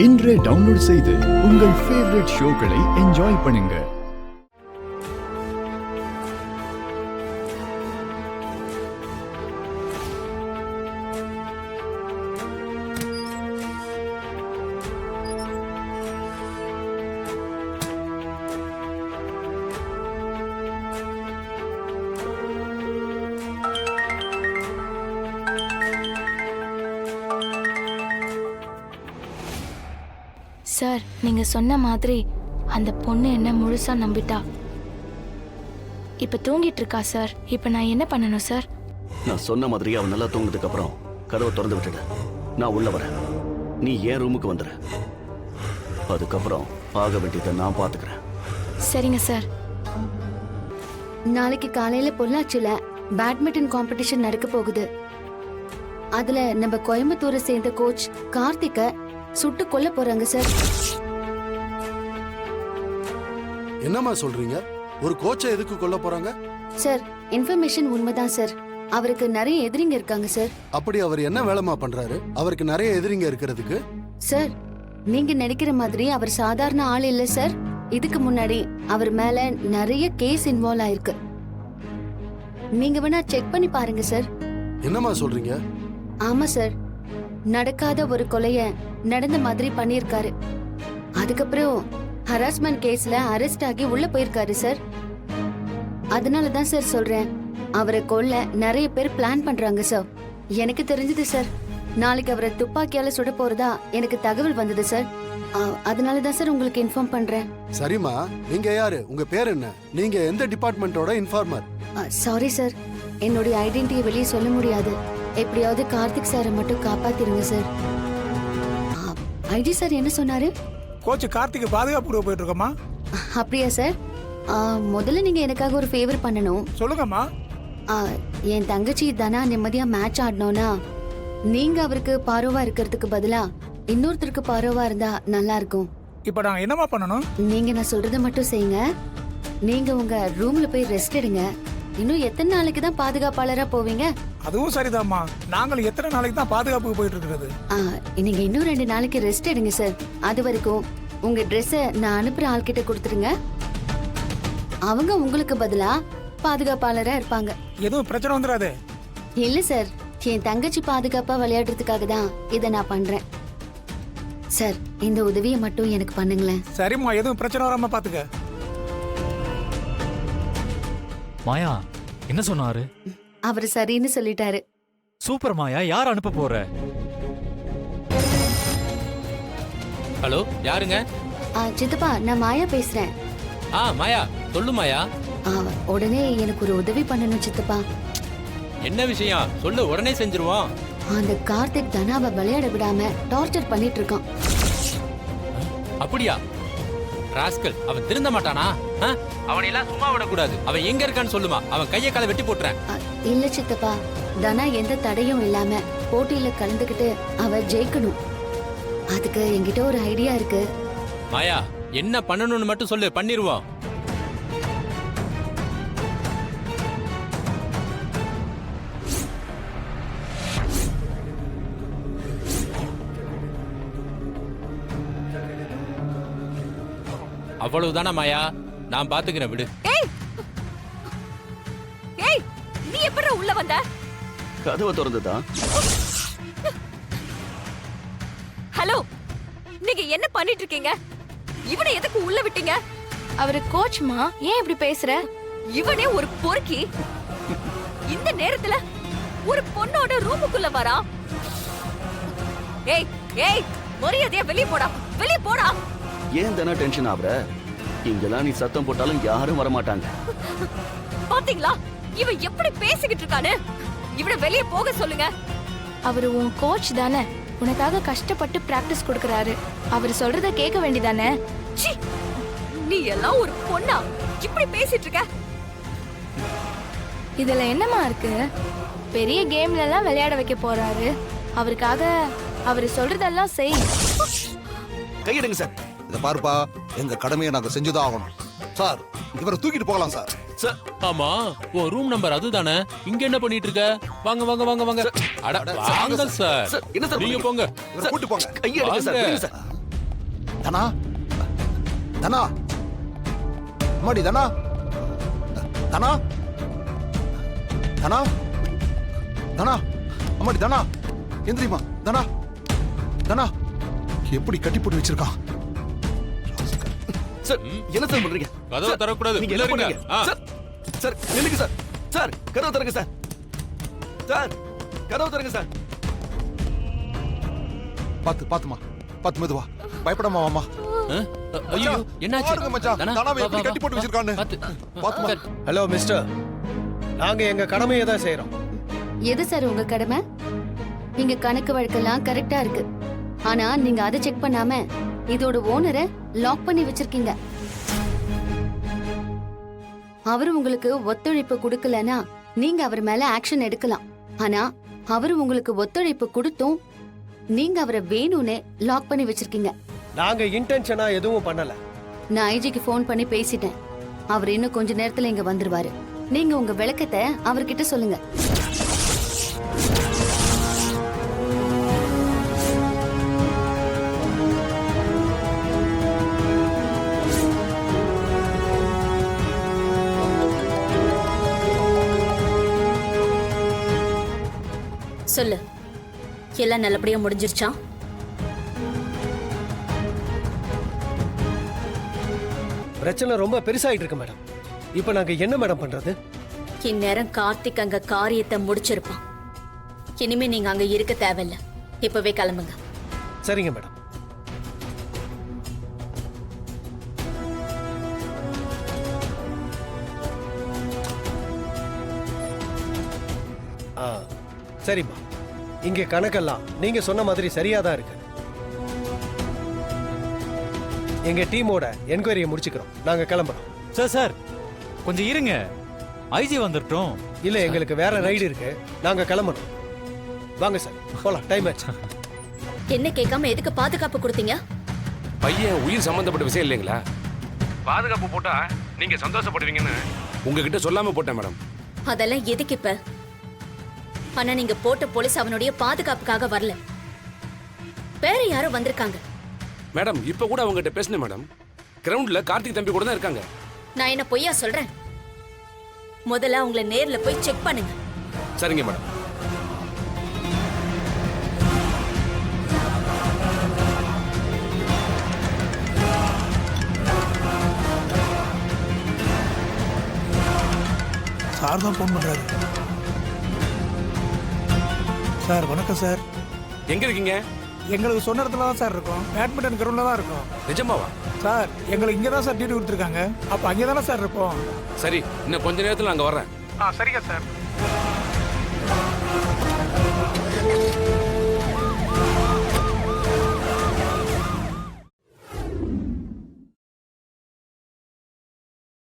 இன்றே டவுன்லோட் செய்து உங்கள் ஃபேவரட் ஷோக்களை என்ஜாய் பண்ணுங்க. சார், நீங்க சொன்ன மாதிரி அந்த பொண்ணு என்ன முழுசா நம்பிட்டா. இப்ப தூங்கிட்டு இருக்கா சார். இப்ப நான் என்ன பண்ணணும் சார்? நான் சொன்ன மாதிரி அவன் நல்லா தூங்கினதுக்கு அப்புறம் கதவை திறந்து விட்டுடு. நான் உள்ள வரேன். நீ என் ரூமுக்கு வந்துடு. அதுக்கப்புறம் ஆக வேண்டியதை நான் பாத்துக்கிறேன். சரிங்க சார். நாளைக்கு காலையில பொள்ளாச்சியில பேட்மிண்டன் காம்படிஷன் நடக்க போகுது. அதுல நம்ம கோயம்புத்தூரை சேர்ந்த கோச் கார்த்திக்க சுட்டு கொல்ல போறாங்க சார். என்னம்மா சொல்றீங்க? ஒரு கோச்சை எதுக்கு கொல்ல போறாங்க? சார், இன்ஃபர்மேஷன் உண்மைதான் சார். அவருக்கு நிறைய எதிரிங்க இருக்காங்க சார். அப்படி அவர் என்ன வேலைமா பண்றாரு? அவருக்கு நிறைய எதிரிங்க இருக்கிறதுக்கு? சார், நீங்க நினைக்கிற மாதிரி அவர் சாதாரண ஆள் இல்ல சார். இதுக்கு முன்னாடி அவர் மேல நிறைய கேஸ் இன்வால்வ் ஆயிருக்கு. நீங்க வேணா செக் பண்ணி பாருங்க சார். என்னம்மா சொல்றீங்க? ஆமா சார், நடக்காத ஒரு கொலைய நடந்த மாதிரி பண்ணிருக்காரு. அதுக்கப்புறம் ஹராஸ்மெண்ட் கேஸ்ல அரெஸ்ட் ஆகி உள்ள போயிருக்காரு சார். அதனாலதான் சார் சொல்றேன், அவரை கொல்ல நிறைய பேர் பிளான் பண்றாங்க சார். எனக்கு தெரிஞ்சது சார், நாளைக்கு அவரை துப்பாக்கியால சுட போறதா எனக்கு தகவல் வந்தது சார். அதனாலதான் சார் உங்களுக்கு இன்ஃபார்ம் பண்றேன். சரிம்மா, நீங்க யாரு? உங்க பேர் என்ன? நீங்க எந்த டிபார்ட்மெண்டோட இன்ஃபார்மர்? சாரி சார், என்னுடைய ஐடென்டிட்டியை வெளியே சொல்ல முடியாது. எப்படியாவது கார்த்திக் சாரை மட்டும் காப்பாத்திருங்க சார். ஐடி சார் என்ன சொன்னாரு? கோச் கார்த்திக் பாதுகாப்பு போயிட்டு இருக்கோமா? அப்படியா சார்? முதல்ல நீங்க எனக்காக ஒரு ஃபேவர் பண்ணணும். சொல்லுங்கம்மா. என் தங்கச்சி தனா நிம்மதியா மேட்ச் ஆடணும்னா நீங்க அவருக்கு பாரோவா இருக்கிறதுக்கு பதிலா இன்னொருத்தருக்கு பாரோவா இருந்தா நல்லா இருக்கும். இப்ப நான் என்னமா பண்ணணும்? நீங்க நான் சொல்றதை மட்டும் செய்யுங்க. நீங்க உங்க ரூம்ல போய் ரெஸ்ட் எடுங்க. இன்னும் எத்தனை நாளைக்கு தான் பாதுகாப்பாளரா போவீங்க? அதுவும் சரிதாம்மா. நாங்கள் எத்தனை நாளைக்கு தான் பாதுகாப்புக்கு போயிட்டு இருக்கிறது? நீங்க இன்னும் 2 நாளைக்கு ரெஸ்ட் எடுங்க சார். அது வரைக்கும் உங்க ட்ரெஸ்ஸை நான் அனுப்புற ஆள்கிட்ட கொடுத்துருங்க. அவங்க உங்களுக்கு பதிலா பாதுகாப்பாளரா இருப்பாங்க. எதுவும் பிரச்சனை வந்துடாது? இல்ல சார், என் தங்கச்சி பாதுகாப்பா விளையாடுறதுக்காக தான் இதை நான் பண்றேன் சார். இந்த உதவியை மட்டும் எனக்கு பண்ணுங்களேன். சரிம்மா, எதுவும் பிரச்சனை வராம பாத்துக்க. மாயா என்ன சொன்னாரு? அவர் சரின்னு சொல்லிட்டாரு. சூப்பர் மாயா, யார் அனுப்ப போற? ஹலோ, யாருங்க? சித்தப்பா, நான் மாயா பேசுறேன். மாயா, சொல்லு மாயா. உடனே எனக்கு ஒரு உதவி பண்ணணும் சித்தப்பா. என்ன விஷயம் சொல்லு, உடனே செஞ்சிருவோம். அந்த கார்த்திக் தனாவை விளையாட விடாம டார்ச்சர் பண்ணிட்டு இருக்கான். அப்படியா? ராஸ்கல், அவன் திருந்த மாட்டானா? அவனை எல்லாம் சும்மா விடக்கூடாது. அவன் எங்க இருக்கான்னு சொல்லுமா, அவன் கையை காலை வெட்டி போட்டுறேன். இல்ல சித்தப்பா, தனா எந்த தடையும் இல்லாம போட்டியில கலந்துக்கிட்டு அவ ஜெயிக்கணும். அதுக்கு என்கிட்ட ஒரு ஐடியா இருக்கு. மாயா, என்ன பண்ணணும்னு மட்டும் சொல்லு, பண்ணிருவோம். அவ்வளவுதானா மாயா? நான் பாத்துக்கிறேன், விடு. ஏய், நீ எப்பற உள்ள வந்த? கதவை திறந்துதான். ஹலோ, நீங்க என்ன பண்ணிட்டு இருக்கீங்க? இவனை எதுக்கு உள்ள விட்டீங்க? அவரு கோச்மா, ஏன் இப்படி பேசுற? இவனே ஒரு பொறுக்கி. இந்த நேரத்துல ஒரு பொண்ணோட ரூமுக்குள்ள வரா. ஏய் ஏய், மரியாதையா வெளிய போடா, வெளிய போடா. ஏன் தானே டென்ஷன் ஆகுற? இங்கெல்லாம் நீ சத்தம் போட்டாலும் யாரும் வரமாட்டாங்க. பாத்தீங்களா இவன் எப்படி பேசிக்கிட்டு இருக்கானு? இவனை வெளிய போக சொல்லுங்க. அவரு உன் கோச் தானே, உனக்காக கஷ்டப்பட்டு பிராக்டிஸ் கொடுக்கறாரு. அவர் சொல்றத கேட்க வேண்டியதானே? நீ எல்லாம் ஒரு பொண்ணா இப்படி பேசிட்டு இருக்க? இதுல என்னமா இருக்கு? பெரிய கேம்ல எல்லாம் விளையாட வைக்க போறாரு. அவருக்காக அவரு சொல்றதெல்லாம் செய். கையெடுங்க சார். இத பாருப்பா, எங்க கடமையை நாங்க செஞ்சுதான் ஆகணும் சார். இவரை தூக்கிட்டு போகலாம் சார். சார், ஆமா, உன் ரூம் நம்பர் அதுதானே? இங்க என்ன பண்ணிட்டு இருக்க? வாங்க வாங்க வாங்க வாங்க. அட வாங்க சார். என்ன சார், நீங்க போங்க. இவரை கூட்டி போங்க. கையெடுங்க சார். தனா தனா அம்மாடி தனா தனா தனா தனா அம்மாடி தனா எந்திரிமா தனா தனா எப்படி கட்டி போட்டு வச்சிருக்கான். சார் என்ன சார் பண்றீங்க? கதவை சார், திறக்கக்கூடாது. நீங்க உள்ள என்ன இருங்க. பண்றீங்க? ஆ. சார் சார் நில்லுங்க சார். சார் கதவை திறங்க சார். சார் கதவை திறங்க சார். பாத்துமா பாத்து மெதுவா பயப்படாம வாமா. ஐயோ என்னாச்சு? பாருங்க மச்சான், தனா, தனாவை வா, எப்படி வா, கட்டி போட்டு வா. வச்சிருக்கான்னு. பாத்துமா. ஹலோ மிஸ்டர், நாங்க எங்க கடமையை தான் செய்யறோம். எது சார் உங்க கடமை? இங்க கணக்கு வழக்கெல்லாம் கரெக்டா இருக்கு. ஆனா நீங்க அதை செக் பண்ணாம இதோட ஓனரை லாக் பண்ணி வச்சிருக்கீங்க. அவரு உங்களுக்கு ஒத்துழைப்பு கொடுக்கலனா நீங்க அவர் மேல ஆக்ஷன் எடுக்கலாம். ஆனா அவரு உங்களுக்கு ஒத்துழைப்பு கொடுத்தும் நீங்க அவரை வேணும்னே லாக் பண்ணி வச்சிருக்கீங்க. நாங்க இன்டென்ஷனா எதுவும் பண்ணல. நான் ஐஜிக்கு ஃபோன் பண்ணி பேசிட்டேன். அவர் இன்னும் கொஞ்ச நேரத்துல இங்க வந்துருவாரு. நீங்க உங்க விளக்கத்தை அவர்கிட்ட சொல்லுங்க. சொல்லு, எல்லாம் நல்லபடியா முடிஞ்சிருச்சா? பிரச்சனை ரொம்ப பெருசாயிட்டு இருக்கு மேடம். இப்ப நாங்க என்ன மேடம் பண்றது? இந்நேரம் கார்த்திக் அங்க காரியத்தை முடிச்சிருப்பான். இனிமே நீங்க அங்க இருக்க தேவையில்ல. இப்பவே கிளம்புங்க. சரிங்க மேடம். ஆ, சரிம்மா. இங்க கணக்கெல்லாம் நீங்க சொன்ன மாதிரி சரியா தான் இருக்கு. எங்க டீமோட என்கொயரியை முடிச்சுக்கிறோம். நாங்க கிளம்புறோம். சார் சார் கொஞ்சம் இருங்க, ஐஜி வந்துட்டோம். இல்ல, எங்களுக்கு வேற ரைடு இருக்கு. நாங்க கிளம்பணும். வாங்க சார், போலாம். டைம் ஆச்சு. என்ன கேட்காம எதுக்கு பாதுகாப்பு கொடுத்தீங்க? பையன் உயிர் சம்பந்தப்பட்ட விஷயம் இல்லைங்களா? பாதுகாப்பு போட்டா நீங்க சந்தோஷப்படுவீங்கன்னு உங்ககிட்ட சொல்லாம போட்டேன் மேடம். அதெல்லாம் எதுக்கு இப்ப? ஆனா நீங்க போட்ட போலீஸ் அவனுடைய பாதுகாப்புக்காக வரல. வேற யாரோ வந்திருக்காங்க. மேடம் இப்ப கூட அவங்ககிட்ட பேசினேன் மேடம். கிரவுண்ட்ல கார்த்திக் தம்பி கூட தான் இருக்காங்க. நான் என்ன பொய்யா சொல்றேன்? முதல்ல அவங்கள நேர்ல போய் செக் பண்ணுங்க. சரிங்க மேடம். சார் தான் ஃபோன் பண்றாரு. சார் வணக்கம் சார். எங்க இருக்கீங்க? எங்களுக்கு சொன்ன இடத்துல தான் சார் இருக்கோம். பேட்மிண்டன் கிரவுண்ட்ல தான் இருக்கோம். நிஜமாவா? சார் எங்களுக்கு இங்கே தான் சார் டியூட்டி கொடுத்துருக்காங்க. அப்போ அங்கே தானே சார் இருப்போம். சரி, இன்னும் கொஞ்ச நேரத்துல நாங்க வர்றேன். சரிங்க சார்.